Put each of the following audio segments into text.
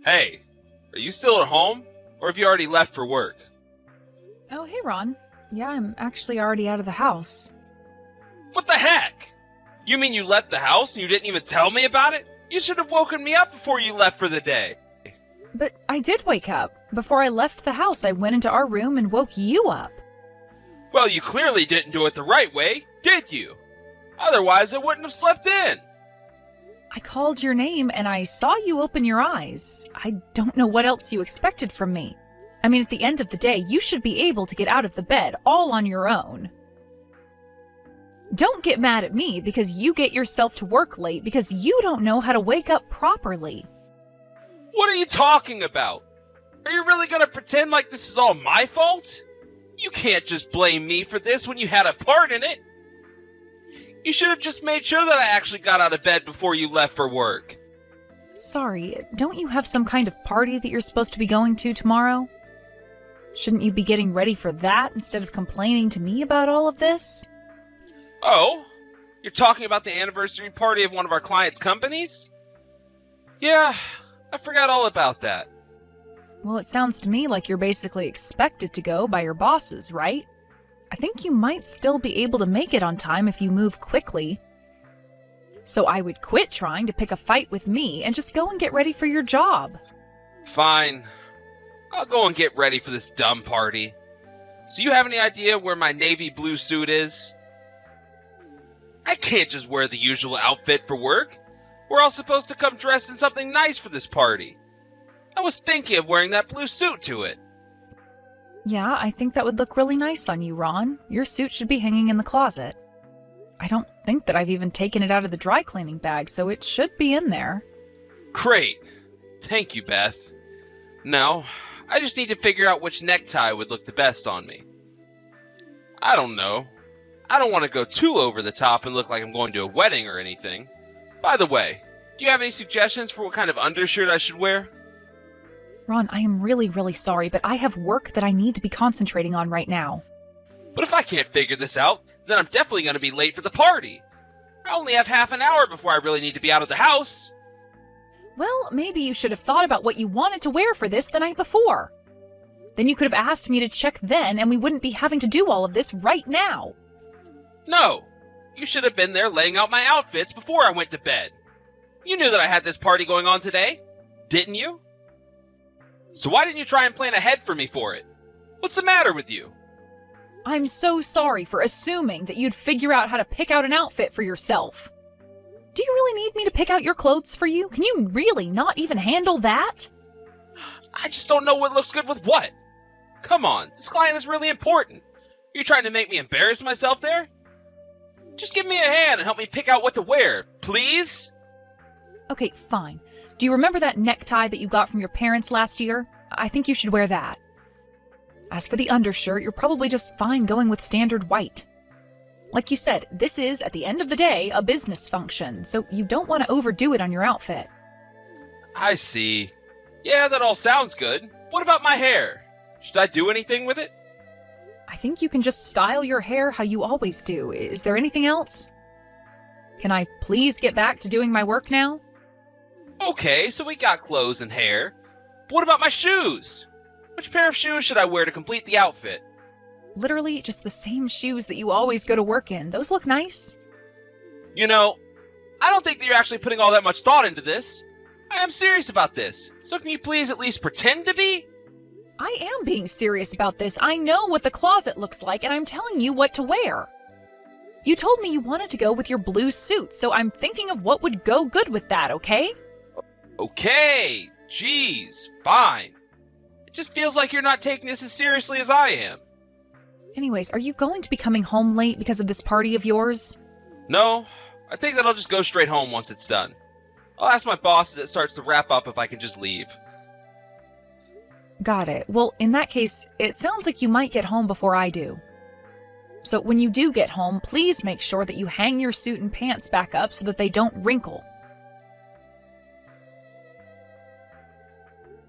Hey, are you still at home? Or have you already left for work? Oh, hey, Ron. Yeah, I'm actually already out of the house. What the heck? You mean you left the house and you didn't even tell me about it? You should have woken me up before you left for the day. But I did wake up. Before I left the house, I went into our room and woke you up. Well, you clearly didn't do it the right way, did you? Otherwise, I wouldn't have slept in. I called your name and I saw you open your eyes. I don't know what else you expected from me. I mean, at the end of the day, you should be able to get out of the bed all on your own. Don't get mad at me because you get yourself to work late because you don't know how to wake up properly. What are you talking about? Are you really gonna pretend like this is all my fault? You can't just blame me for this when you had a part in it. You should have just made sure that I actually got out of bed before you left for work. Sorry, don't you have some kind of party that you're supposed to be going to tomorrow? Shouldn't you be getting ready for that instead of complaining to me about all of this? Oh, you're talking about the anniversary party of one of our clients' companies? Yeah, I forgot all about that. Well, it sounds to me like you're basically expected to go by your bosses, right? I think you might still be able to make it on time if you move quickly. So I would quit trying to pick a fight with me and just go and get ready for your job. Fine. I'll go and get ready for this dumb party. So you have any idea where my navy blue suit is? I can't just wear the usual outfit for work. We're all supposed to come dressed in something nice for this party. I was thinking of wearing that blue suit to it. Yeah, I think that would look really nice on you, Ron. Your suit should be hanging in the closet. I don't think that I've even taken it out of the dry cleaning bag, so it should be in there. Great. Thank you, Beth. Now, I just need to figure out which necktie would look the best on me. I don't know. I don't want to go too over the top and look like I'm going to a wedding or anything. By the way, do you have any suggestions for what kind of undershirt I should wear? Ron, I am really, really sorry, but I have work that I need to be concentrating on right now. But if I can't figure this out, then I'm definitely going to be late for the party. I only have half an hour before I really need to be out of the house. Well, maybe you should have thought about what you wanted to wear for this the night before. Then you could have asked me to check then, and we wouldn't be having to do all of this right now. No, you should have been there laying out my outfits before I went to bed. You knew that I had this party going on today, didn't you? So why didn't you try and plan ahead for me for it? What's the matter with you? I'm so sorry for assuming that you'd figure out how to pick out an outfit for yourself. Do you really need me to pick out your clothes for you? Can you really not even handle that? I just don't know what looks good with what. Come on, this client is really important. Are you trying to make me embarrass myself there? Just give me a hand and help me pick out what to wear, please? Okay, fine. Do you remember that necktie that you got from your parents last year? I think you should wear that. As for the undershirt, you're probably just fine going with standard white. Like you said, this is, at the end of the day, a business function, so you don't want to overdo it on your outfit. I see. Yeah, that all sounds good. What about my hair? Should I do anything with it? I think you can just style your hair how you always do. Is there anything else? Can I please get back to doing my work now? Okay, so we got clothes and hair. But what about my shoes? Which pair of shoes should I wear to complete the outfit? Literally just the same shoes that you always go to work in. Those look nice. You know, I don't think that you're actually putting all that much thought into this. I am serious about this, so can you please at least pretend to be? I am being serious about this. I know what the closet looks like, and I'm telling you what to wear. You told me you wanted to go with your blue suit, so I'm thinking of what would go good with that, okay? Okay, geez, fine. It just feels like you're not taking this as seriously as I am. Anyways, are you going to be coming home late because of this party of yours? No, I think that I'll just go straight home once it's done. I'll ask my boss as it starts to wrap up if I can just leave. Got it. Well, in that case, it sounds like you might get home before I do. So when you do get home, please make sure that you hang your suit and pants back up so that they don't wrinkle.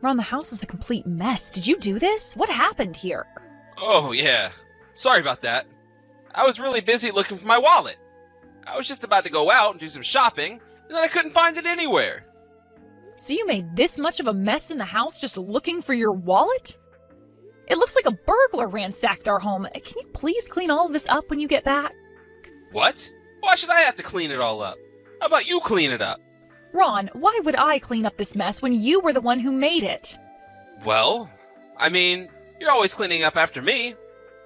Ron, the house is a complete mess. Did you do this? What happened here? Oh, yeah. Sorry about that. I was really busy looking for my wallet. I was just about to go out and do some shopping, and then I couldn't find it anywhere. So you made this much of a mess in the house just looking for your wallet? It looks like a burglar ransacked our home. Can you please clean all of this up when you get back? What? Why should I have to clean it all up? How about you clean it up? Ron, why would I clean up this mess when you were the one who made it? Well, I mean, you're always cleaning up after me,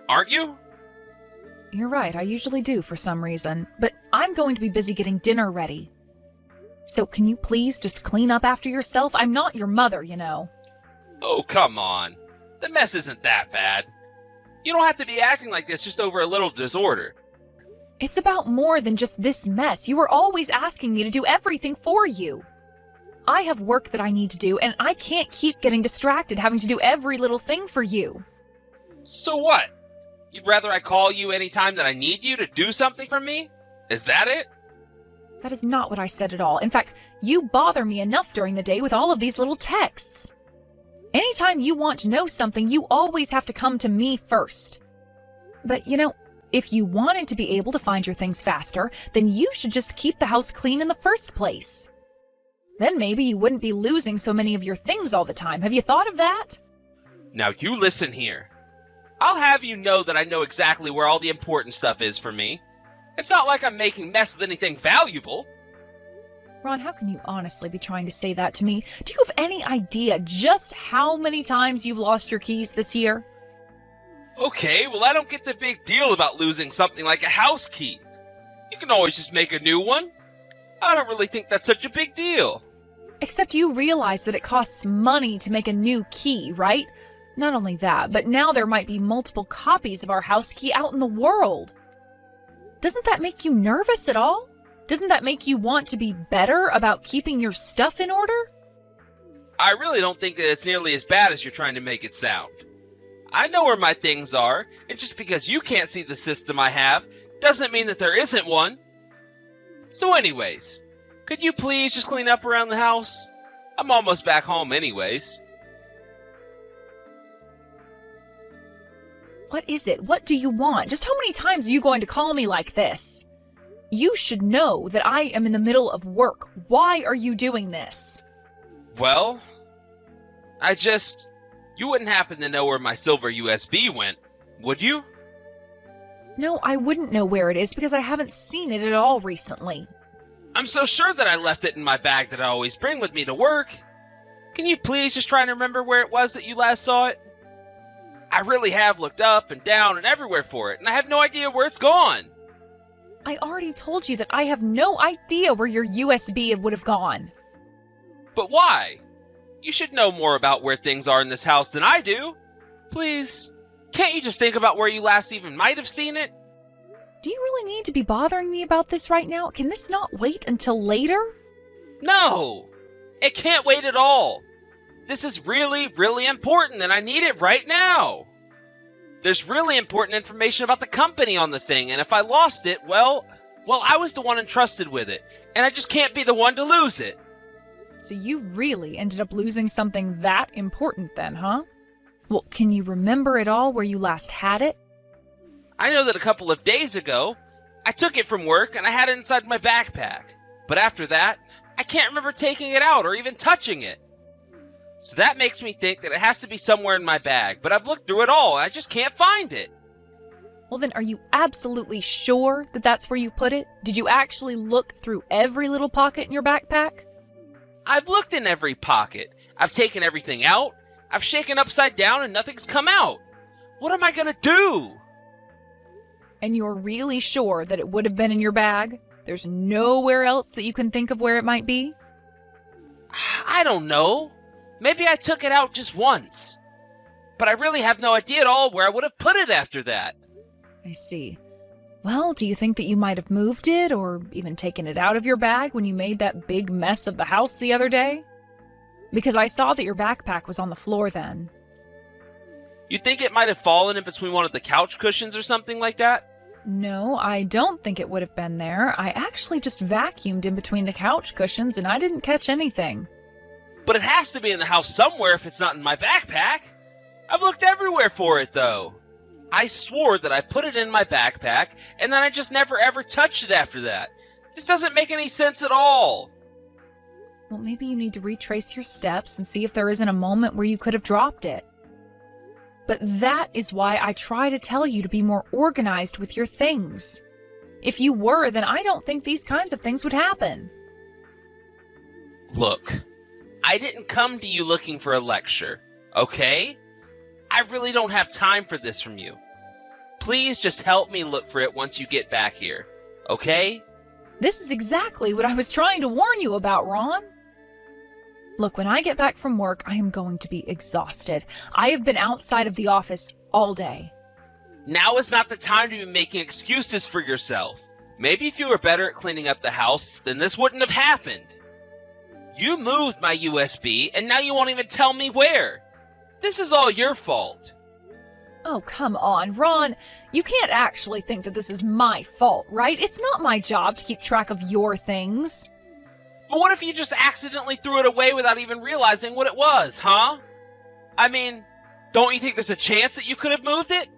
aren't you? You're right, I usually do for some reason, but I'm going to be busy getting dinner ready. So can you please just clean up after yourself? I'm not your mother, you know. Oh, come on. The mess isn't that bad. You don't have to be acting like this just over a little disorder. It's about more than just this mess. You are always asking me to do everything for you. I have work that I need to do, and I can't keep getting distracted having to do every little thing for you. So what? You'd rather I call you anytime that I need you to do something for me? Is that it? That is not what I said at all. In fact, you bother me enough during the day with all of these little texts. Anytime you want to know something, you always have to come to me first. But, you know, if you wanted to be able to find your things faster, then you should just keep the house clean in the first place. Then maybe you wouldn't be losing so many of your things all the time. Have you thought of that? Now you listen here. I'll have you know that I know exactly where all the important stuff is for me. It's not like I'm making mess with anything valuable. Ron, how can you honestly be trying to say that to me? Do you have any idea just how many times you've lost your keys this year? Okay, well I don't get the big deal about losing something like a house key. You can always just make a new one. I don't really think that's such a big deal. Except you realize that it costs money to make a new key, right? Not only that, but now there might be multiple copies of our house key out in the world. Doesn't that make you nervous at all? Doesn't that make you want to be better about keeping your stuff in order? I really don't think that it's nearly as bad as you're trying to make it sound. I know where my things are, and just because you can't see the system I have doesn't mean that there isn't one. So anyways, could you please just clean up around the house? I'm almost back home anyways. What is it? What do you want? Just how many times are you going to call me like this? You should know that I am in the middle of work. Why are you doing this? Well, you wouldn't happen to know where my silver USB went, would you? No, I wouldn't know where it is because I haven't seen it at all recently. I'm so sure that I left it in my bag that I always bring with me to work. Can you please just try and remember where it was that you last saw it? I really have looked up and down and everywhere for it, and I have no idea where it's gone. I already told you that I have no idea where your USB would have gone. But why? You should know more about where things are in this house than I do. Please, can't you just think about where you last even might have seen it? Do you really need to be bothering me about this right now? Can this not wait until later? No, it can't wait at all. This is really, really important, and I need it right now. There's really important information about the company on the thing, and if I lost it, well, I was the one entrusted with it, and I just can't be the one to lose it. So you really ended up losing something that important then, huh? Well, can you remember at all where you last had it? I know that a couple of days ago, I took it from work and I had it inside my backpack. But after that, I can't remember taking it out or even touching it. So that makes me think that it has to be somewhere in my bag, but I've looked through it all and I just can't find it. Well then, are you absolutely sure that that's where you put it? Did you actually look through every little pocket in your backpack? I've looked in every pocket. I've taken everything out. I've shaken upside down and nothing's come out. What am I gonna do? And you're really sure that it would have been in your bag? There's nowhere else that you can think of where it might be? I don't know. Maybe I took it out just once. But I really have no idea at all where I would have put it after that. I see. Well, do you think that you might have moved it or even taken it out of your bag when you made that big mess of the house the other day? Because I saw that your backpack was on the floor then. You think it might have fallen in between one of the couch cushions or something like that? No, I don't think it would have been there. I actually just vacuumed in between the couch cushions and I didn't catch anything. But it has to be in the house somewhere if it's not in my backpack. I've looked everywhere for it, though. I swore that I put it in my backpack, and then I just never ever touched it after that. This doesn't make any sense at all. Well, maybe you need to retrace your steps and see if there isn't a moment where you could have dropped it. But that is why I try to tell you to be more organized with your things. If you were, then I don't think these kinds of things would happen. Look, I didn't come to you looking for a lecture, okay? I really don't have time for this from you. Please just help me look for it once you get back here, okay? This is exactly what I was trying to warn you about, Ron. Look, when I get back from work, I am going to be exhausted. I have been outside of the office all day. Now is not the time to be making excuses for yourself. Maybe if you were better at cleaning up the house, then this wouldn't have happened. You moved my USB, and now you won't even tell me where. This is all your fault. Oh, come on, Ron. You can't actually think that this is my fault, right? It's not my job to keep track of your things. But what if you just accidentally threw it away without even realizing what it was, huh? I mean, don't you think there's a chance that you could have moved it?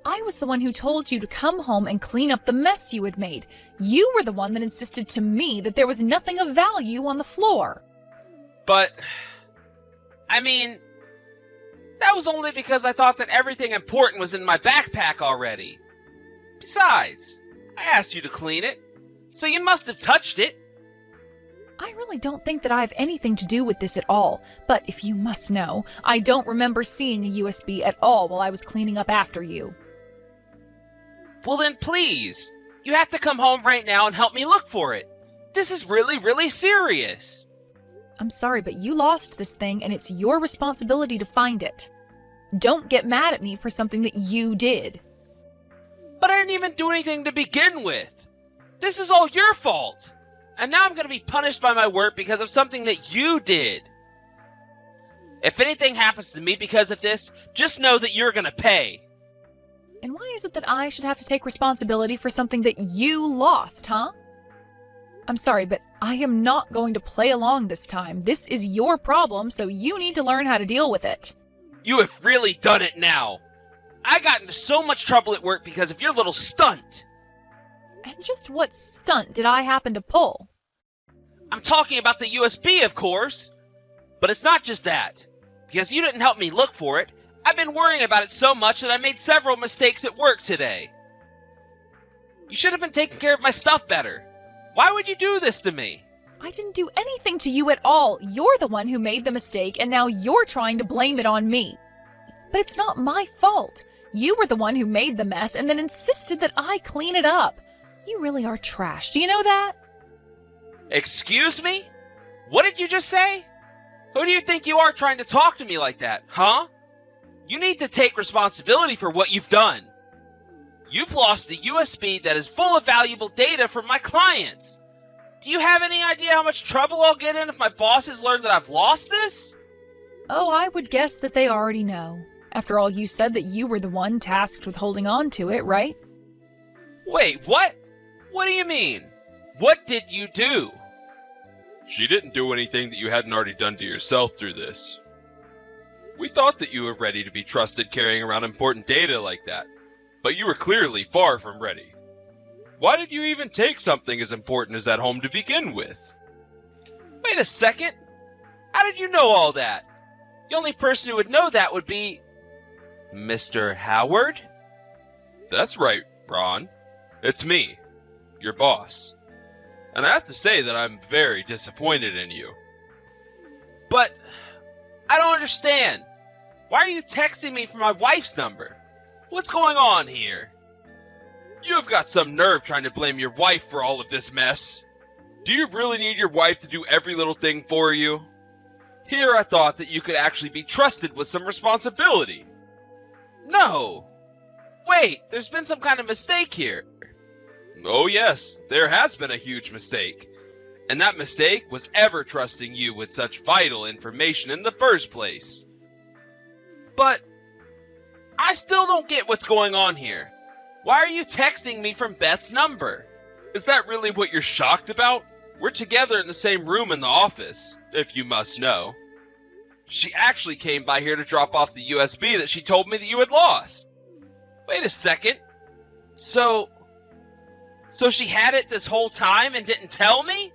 I was the one who told you to come home and clean up the mess you had made. You were the one that insisted to me that there was nothing of value on the floor. But, I mean, that was only because I thought that everything important was in my backpack already. Besides, I asked you to clean it, so you must have touched it. I really don't think that I have anything to do with this at all, but if you must know, I don't remember seeing a USB at all while I was cleaning up after you. Well then please, you have to come home right now and help me look for it. This is really, really serious. I'm sorry, but you lost this thing and it's your responsibility to find it. Don't get mad at me for something that you did. But I didn't even do anything to begin with. This is all your fault. And now I'm going to be punished by my work because of something that you did. If anything happens to me because of this, just know that you're going to pay. And why is it that I should have to take responsibility for something that you lost, huh? I'm sorry, but I am not going to play along this time. This is your problem, so you need to learn how to deal with it. You have really done it now. I got into so much trouble at work because of your little stunt. And just what stunt did I happen to pull? I'm talking about the USB, of course. But it's not just that. Because you didn't help me look for it, I've been worrying about it so much that I made several mistakes at work today. You should have been taking care of my stuff better. Why would you do this to me? I didn't do anything to you at all. You're the one who made the mistake, and now you're trying to blame it on me. But it's not my fault. You were the one who made the mess and then insisted that I clean it up. You really are trash. Do you know that? Excuse me? What did you just say? Who do you think you are trying to talk to me like that, huh? You need to take responsibility for what you've done. You've lost the USB that is full of valuable data from my clients. Do you have any idea how much trouble I'll get in if my bosses learn that I've lost this? Oh, I would guess that they already know. After all, you said that you were the one tasked with holding on to it, right? Wait, what? What do you mean? What did you do? She didn't do anything that you hadn't already done to yourself through this. We thought that you were ready to be trusted carrying around important data like that, but you were clearly far from ready. Why did you even take something as important as that home to begin with? Wait a second. How did you know all that? The only person who would know that would be Mr. Howard? That's right, Ron. It's me, your boss. And I have to say that I'm very disappointed in you. But I don't understand. Why are you texting me from my wife's number? What's going on here? You have got some nerve trying to blame your wife for all of this mess. Do you really need your wife to do every little thing for you? Here I thought that you could actually be trusted with some responsibility. No. Wait, there's been some kind of mistake here. Oh yes, there has been a huge mistake. And that mistake was ever trusting you with such vital information in the first place. But I still don't get what's going on here. Why are you texting me from Beth's number? Is that really what you're shocked about? We're together in the same room in the office, if you must know. She actually came by here to drop off the USB that she told me that you had lost. Wait a second. So she had it this whole time and didn't tell me?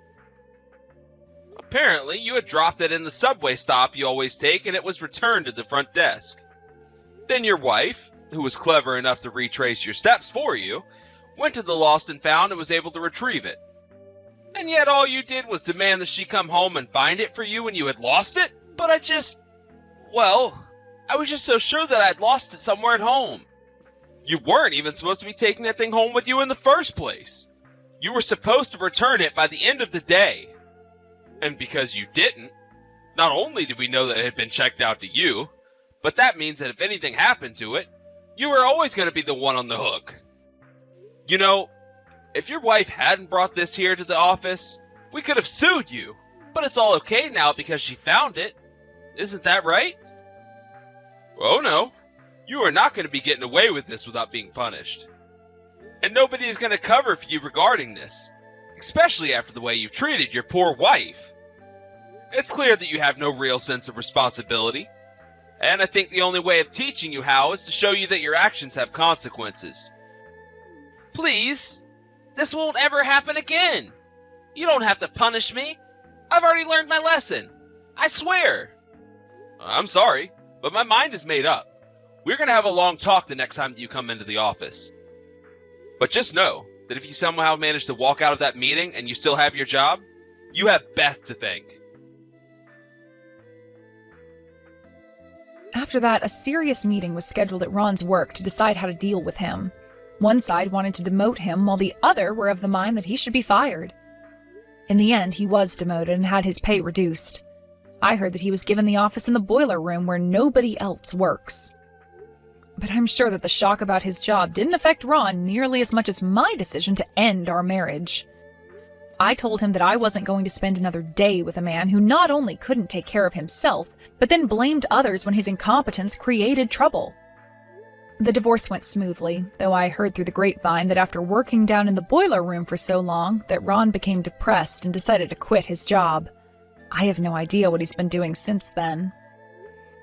Apparently, you had dropped it in the subway stop you always take, and it was returned at the front desk. Then your wife, who was clever enough to retrace your steps for you, went to the lost and found and was able to retrieve it. And yet all you did was demand that she come home and find it for you when you had lost it? But I was just so sure that I'd lost it somewhere at home. You weren't even supposed to be taking that thing home with you in the first place. You were supposed to return it by the end of the day. And because you didn't, not only did we know that it had been checked out to you, but that means that if anything happened to it, you were always going to be the one on the hook. You know, if your wife hadn't brought this here to the office, we could have sued you. But it's all okay now because she found it. Isn't that right? Oh no, you are not going to be getting away with this without being punished. And nobody is going to cover for you regarding this, especially after the way you've treated your poor wife. It's clear that you have no real sense of responsibility, and I think the only way of teaching you how is to show you that your actions have consequences. Please, this won't ever happen again. You don't have to punish me. I've already learned my lesson. I swear. I'm sorry, but my mind is made up. We're going to have a long talk the next time that you come into the office. But just know that if you somehow manage to walk out of that meeting and you still have your job, you have Beth to thank. After that, a serious meeting was scheduled at Ron's work to decide how to deal with him. One side wanted to demote him, while the other were of the mind that he should be fired. In the end, he was demoted and had his pay reduced. I heard that he was given the office in the boiler room where nobody else works. But I'm sure that the shock about his job didn't affect Ron nearly as much as my decision to end our marriage. I told him that I wasn't going to spend another day with a man who not only couldn't take care of himself, but then blamed others when his incompetence created trouble. The divorce went smoothly, though I heard through the grapevine that after working down in the boiler room for so long, that Ron became depressed and decided to quit his job. I have no idea what he's been doing since then.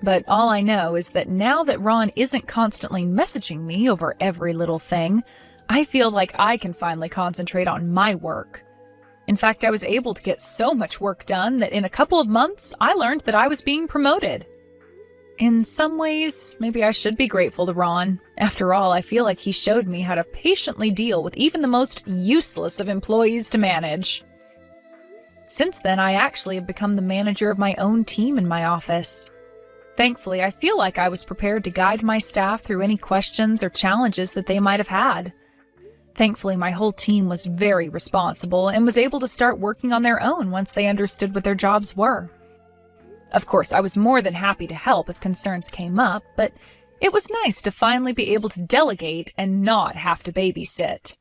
But all I know is that now that Ron isn't constantly messaging me over every little thing, I feel like I can finally concentrate on my work. In fact, I was able to get so much work done that in a couple of months, I learned that I was being promoted. In some ways, maybe I should be grateful to Ron. After all, I feel like he showed me how to patiently deal with even the most useless of employees to manage. Since then, I actually have become the manager of my own team in my office. Thankfully, I feel like I was prepared to guide my staff through any questions or challenges that they might have had. Thankfully, my whole team was very responsible and was able to start working on their own once they understood what their jobs were. Of course, I was more than happy to help if concerns came up, but it was nice to finally be able to delegate and not have to babysit.